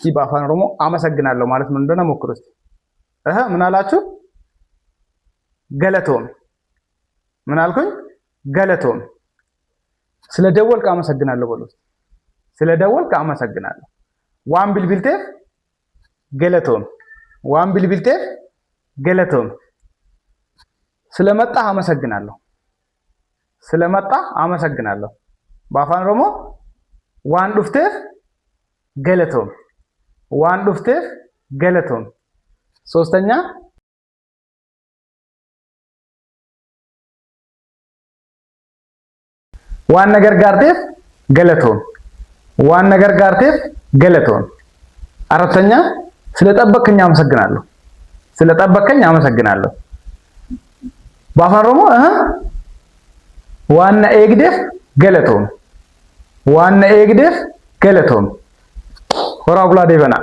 በአፋን ኦሮሞ አመሰግናለሁ ማለት ምን እንደሆነ ሞክሩ እስቲ። ምን አላችሁ? ገለቶም። ምን አልኩኝ? ገለቶም። ስለደወልክ አመሰግናለሁ በሉ። ስለደወልክ አመሰግናለሁ። ዋን ቢልቢልቴፍ ገለቶም። ዋን ቢልቢልቴፍ ገለቶም። ስለመጣ አመሰግናለሁ። ስለመጣ አመሰግናለሁ። በአፋን ኦሮሞ ዋን ዱፍቴፍ ገለቶም። ዋን ዱፍቴፍ ገለቶም። ሶስተኛ ዋን ነገር ጋርቴፍ ገለቶም። ዋን ነገር ጋርቴፍ ገለቶም። አራተኛ ስለጠበቅከኝ አመሰግናለሁ። ስለጠበቅከኝ አመሰግናለሁ። በአፋን ኦሮሞ ዋና ኤግዴፍ ገለቶም። ዋና ኤግዴፍ ገለቶም። ሆራ ቡላ ዴበና